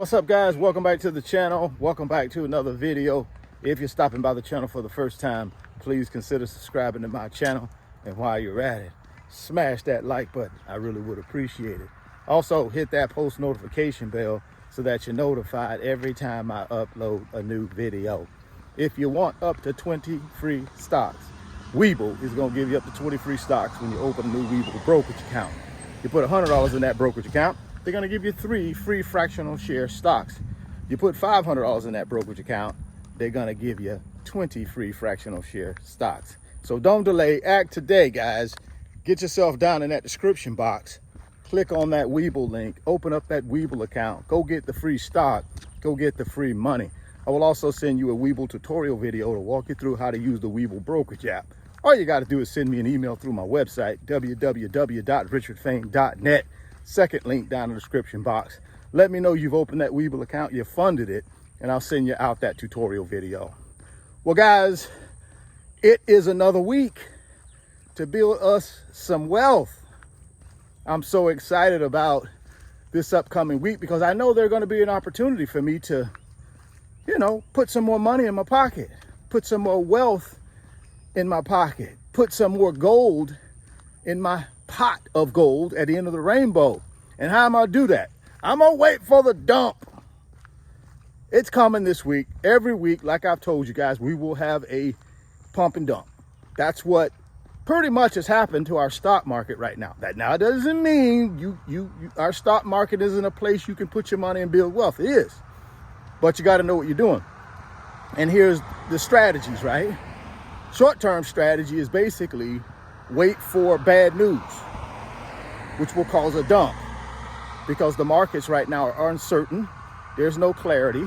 What's up, guys? Welcome back to the channel. Welcome back to another video. If you're stopping by the channel for the first time, please consider subscribing to my channel. And while you're at it, smash that like button. I really would appreciate it. Also, hit that post notification bell so that you're notified every time I upload a new video. If you want up to 20 free stocks, Weeble is going to give you up to 20 free stocks when you open a new Weeble brokerage account. You put $100 in that brokerage account, they're going to give you 3 free fractional share stocks. You put $500 in that brokerage account, they're going to give you 20 free fractional share stocks. So don't delay, act today, guys. Get yourself down in that description box, click on that Weeble link, open up that Weeble account, go get the free stock, go get the free money. I will also send you a Weeble tutorial video to walk you through how to use the Weeble brokerage app. All you got to do is send me an email through my website, www.richardfane.net. Second link down in the description box. Let me know you've opened that Weeble account, you funded it, and I'll send you out that tutorial video. Well, guys, it is another week to build us some wealth. I'm so excited about this upcoming week because I know there's going to be an opportunity for me to, put some more money in my pocket, put some more wealth in my pocket, put some more gold in my pot of gold at the end of the rainbow. And how am I gonna do that? I'm gonna wait for the dump. It's coming this week. Every week, like I've told you guys, we will have a pump and dump. That's what pretty much has happened to our stock market right now. That now doesn't mean our stock market isn't a place you can put your money and build wealth. It is, but you got to know what you're doing. And here's the strategies, right? Short-term strategy is basically wait for bad news, which will cause a dump because the markets right now are uncertain. There's no clarity.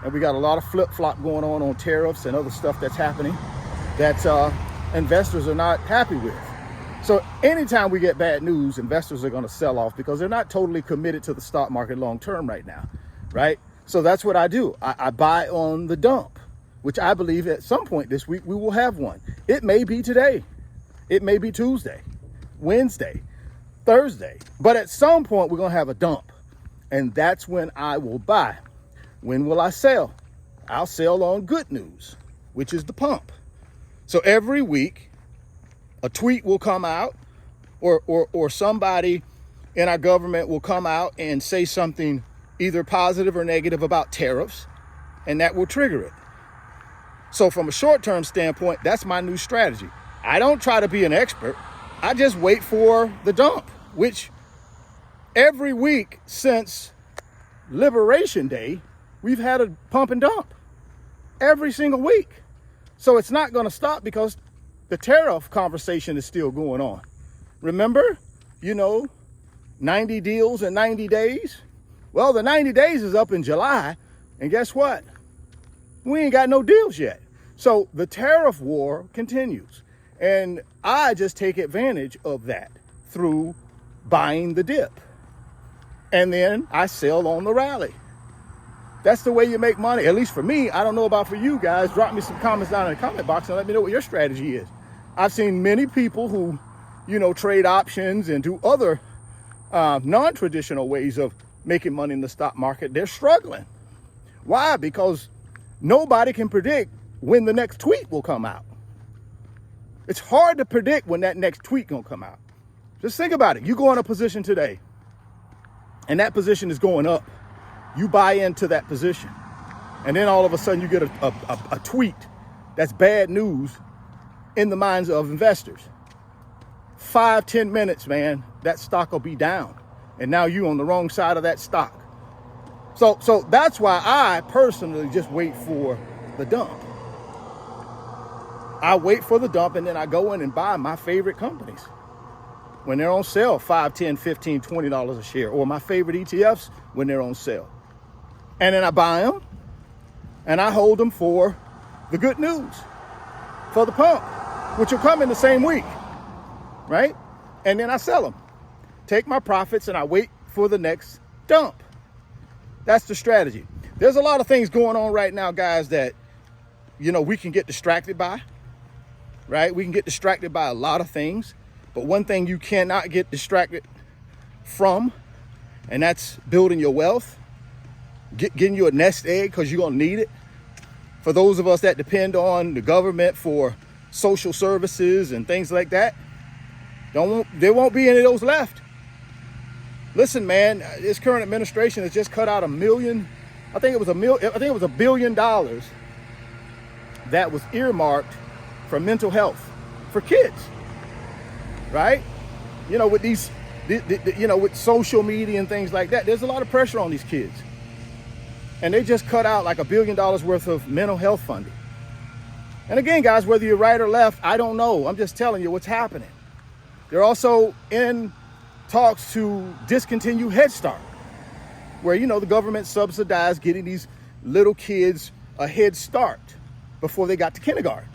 And we got a lot of flip-flop going on tariffs and other stuff that's happening that investors are not happy with. So anytime we get bad news, investors are going to sell off because they're not totally committed to the stock market long-term right now, right? So that's what I do. I buy on the dump, which I believe at some point this week we will have one. It may be today. It may be Tuesday, Wednesday, Thursday, but at some point we're going to have a dump, and that's when I will buy. When will I sell? I'll sell on good news, which is the pump. So every week a tweet will come out or somebody in our government will come out and say something either positive or negative about tariffs, and that will trigger it. So from a short-term standpoint, that's my new strategy. I don't try to be an expert. I just wait for the dump, which every week since Liberation Day, we've had a pump and dump every single week. So it's not going to stop because the tariff conversation is still going on. Remember, 90 deals in 90 days. Well, the 90 days is up in July. And guess what? We ain't got no deals yet. So the tariff war continues. And I just take advantage of that through buying the dip. And then I sell on the rally. That's the way you make money. At least for me. I don't know about for you guys. Drop me some comments down in the comment box and let me know what your strategy is. I've seen many people who, trade options and do other non-traditional ways of making money in the stock market. They're struggling. Why? Because nobody can predict when the next tweet will come out. It's hard to predict when that next tweet gonna come out. Just think about it. You go in a position today and that position is going up. You buy into that position. And then all of a sudden you get a tweet that's bad news in the minds of investors. 5-10 minutes, man, that stock will be down. And now you're on the wrong side of that stock. So that's why I personally just wait for the dump. I wait for the dump and then I go in and buy my favorite companies when they're on sale, $5, $10, $15, $20 a share, or my favorite ETFs when they're on sale. And then I buy them and I hold them for the good news, for the pump, which will come in the same week, right? And then I sell them, take my profits, and I wait for the next dump. That's the strategy. There's a lot of things going on right now, guys, that, we can get distracted by. Right? We can get distracted by a lot of things, but one thing you cannot get distracted from, and that's building your wealth, getting you a nest egg because you're going to need it. For those of us that depend on the government for social services and things like that, there won't be any of those left. Listen, man, this current administration has just cut out $1 billion that was earmarked for mental health for kids, right? You know, with with social media and things like that, there's a lot of pressure on these kids. And they just cut out like $1 billion worth of mental health funding. And again, guys, whether you're right or left, I don't know. I'm just telling you what's happening. They're also in talks to discontinue Head Start, where, the government subsidized getting these little kids a head start before they got to kindergarten.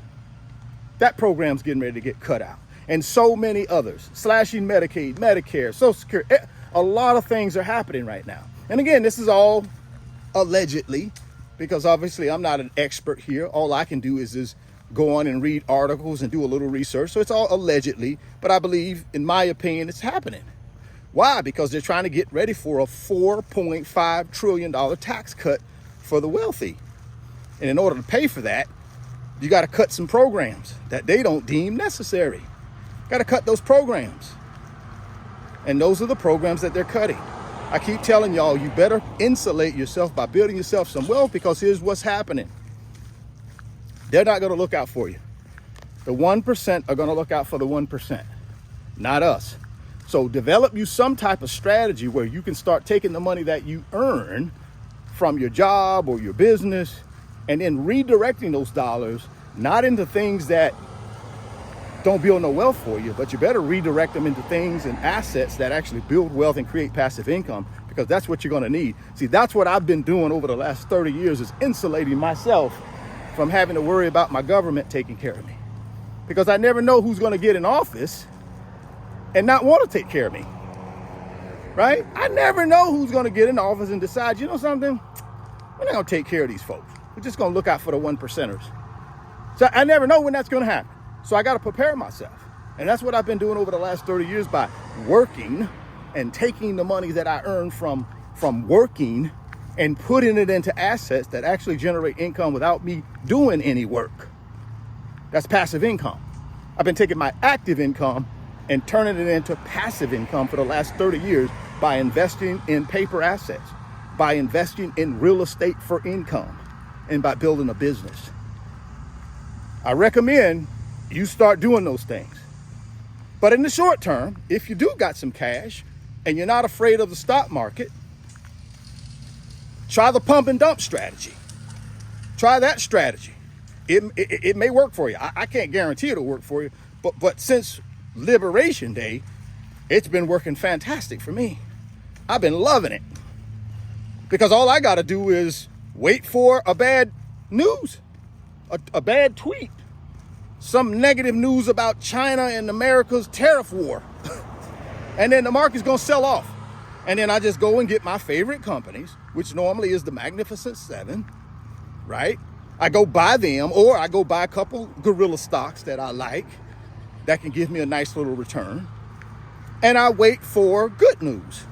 That program's getting ready to get cut out. And so many others, slashing Medicaid, Medicare, Social Security. A lot of things are happening right now. And again, this is all allegedly, because obviously I'm not an expert here. All I can do is go on and read articles and do a little research. So it's all allegedly, but I believe, in my opinion, it's happening. Why? Because they're trying to get ready for a $4.5 trillion tax cut for the wealthy. And in order to pay for that, you got to cut some programs that they don't deem necessary. Got to cut those programs. And those are the programs that they're cutting. I keep telling y'all, you better insulate yourself by building yourself some wealth, because here's what's happening. They're not going to look out for you. The 1% are going to look out for the 1%, not us. So develop you some type of strategy where you can start taking the money that you earn from your job or your business and then redirecting those dollars, not into things that don't build no wealth for you, but you better redirect them into things and assets that actually build wealth and create passive income, because that's what you're going to need. See, that's what I've been doing over the last 30 years, is insulating myself from having to worry about my government taking care of me, because I never know who's going to get in office and not want to take care of me, right? I never know who's going to get in office and decide, you know something, we're not going to take care of these folks. We're just going to look out for the 1%ers. So I never know when that's going to happen. So I got to prepare myself. And that's what I've been doing over the last 30 years, by working and taking the money that I earn from working and putting it into assets that actually generate income without me doing any work. That's passive income. I've been taking my active income and turning it into passive income for the last 30 years by investing in paper assets, by investing in real estate for income, and by building a business. I recommend you start doing those things. But in the short term, if you do got some cash and you're not afraid of the stock market, try the pump and dump strategy. Try that strategy. It may work for you. I can't guarantee it'll work for you, but since Liberation Day, it's been working fantastic for me. I've been loving it, because all I got to do is wait for a bad news, a bad tweet, some negative news about China and America's tariff war. And then the market's going to sell off. And then I just go and get my favorite companies, which normally is the Magnificent Seven, right? I go buy them, or I go buy a couple gorilla stocks that I like that can give me a nice little return. And I wait for good news.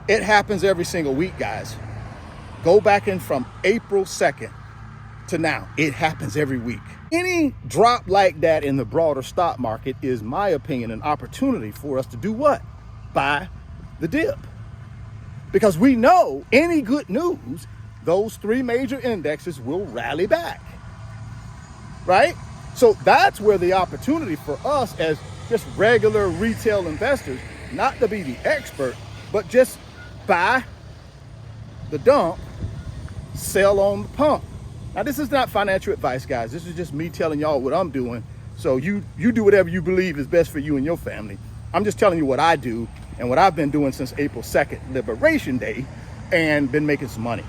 It happens every single week, guys. Go back in from April 2nd to now. It happens every week. Any drop like that in the broader stock market is, my opinion, an opportunity for us to do what? Buy the dip. Because we know any good news, those three major indexes will rally back, right? So that's where the opportunity for us as just regular retail investors, not to be the expert, but just buy the dump, sell on the pump. Now, this is not financial advice, guys. This is just me telling y'all what I'm doing. So you do whatever you believe is best for you and your family. I'm just telling you what I do and what I've been doing since April 2nd, Liberation Day, and been making some money.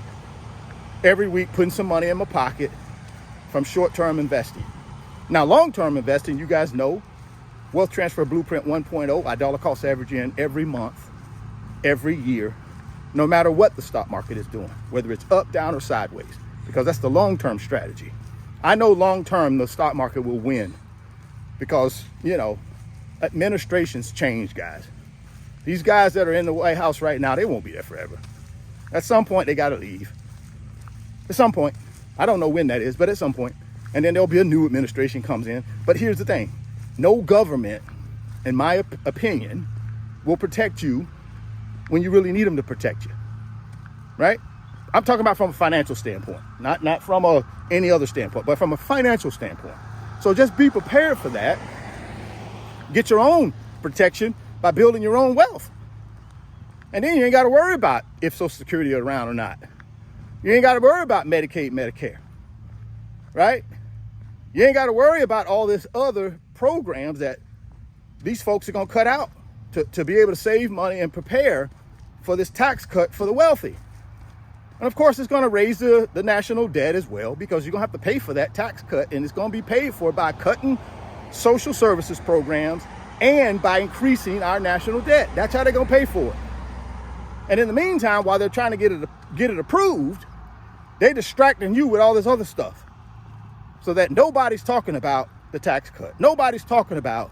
Every week, putting some money in my pocket from short-term investing. Now, long-term investing, you guys know, Wealth Transfer Blueprint 1.0, I dollar cost average in every month, every year, no matter what the stock market is doing, whether it's up, down, or sideways, because that's the long-term strategy. I know long-term the stock market will win because, administrations change, guys. These guys that are in the White House right now, they won't be there forever. At some point, they got to leave. At some point. I don't know when that is, but at some point. And then there'll be a new administration comes in. But here's the thing. No government, in my opinion, will protect you when you really need them to protect you. Right? I'm talking about from a financial standpoint, not from any other standpoint, but from a financial standpoint. So just be prepared for that. Get your own protection by building your own wealth. And then you ain't got to worry about if Social Security is around or not. You ain't got to worry about Medicaid, Medicare, right? You ain't got to worry about all this other programs that these folks are going to cut out to be able to save money and prepare for this tax cut for the wealthy. And of course, it's going to raise the national debt as well, because you're going to have to pay for that tax cut, and it's going to be paid for by cutting social services programs and by increasing our national debt. That's how they're going to pay for it. And in the meantime, while they're trying to get it approved, they're distracting you with all this other stuff so that nobody's talking about the tax cut. Nobody's talking about,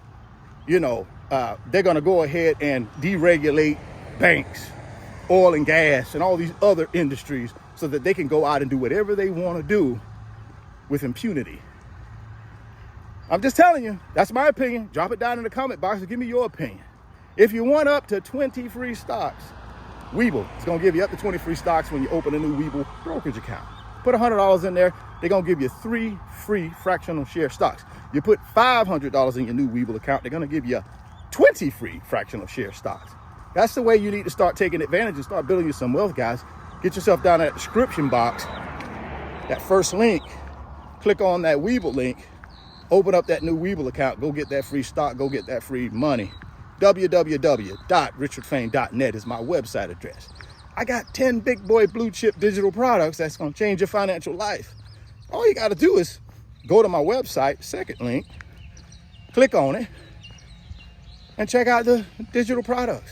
they're going to go ahead and deregulate banks, oil and gas, and all these other industries so that they can go out and do whatever they want to do with impunity. I'm just telling you, that's my opinion. Drop it down in the comment box and give me your opinion. If you want up to 20 free stocks, Weeble is going to give you up to 20 free stocks when you open a new Weeble brokerage account. Put $100 in there, they're going to give you 3 free fractional share stocks. You put $500 in your new Weeble account, they're going to give you 20 free fractional share stocks. That's the way you need to start taking advantage and start building you some wealth, guys. Get yourself down that description box, that first link, click on that Weeble link, open up that new Weeble account, go get that free stock, go get that free money. www.richardfain.net is my website address. I got 10 big boy blue chip digital products that's going to change your financial life. All you got to do is go to my website, second link, click on it, and check out the digital products.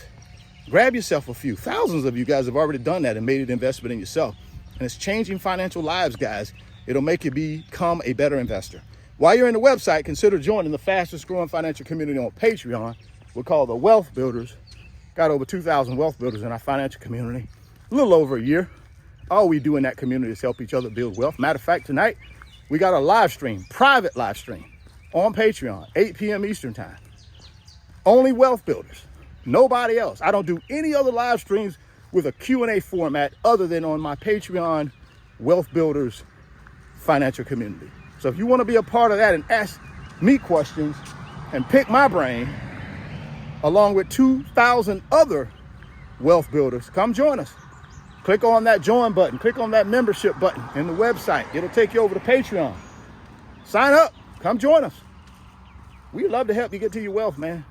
Grab yourself a few. Thousands of you guys have already done that and made an investment in yourself. And it's changing financial lives, guys. It'll make you become a better investor. While you're in the website, consider joining the fastest growing financial community on Patreon. We're called the Wealth Builders. Got over 2,000 wealth builders in our financial community. A little over a year. All we do in that community is help each other build wealth. Matter of fact, tonight, we got a live stream, private live stream on Patreon, 8 p.m. Eastern time. Only wealth builders, nobody else. I don't do any other live streams with a Q&A format other than on my Patreon Wealth Builders financial community. So if you want to be a part of that and ask me questions and pick my brain, along with 2,000 other wealth builders, come join us. Click on that join button. Click on that membership button in the website. It'll take you over to Patreon. Sign up. Come join us. We'd love to help you get to your wealth, man.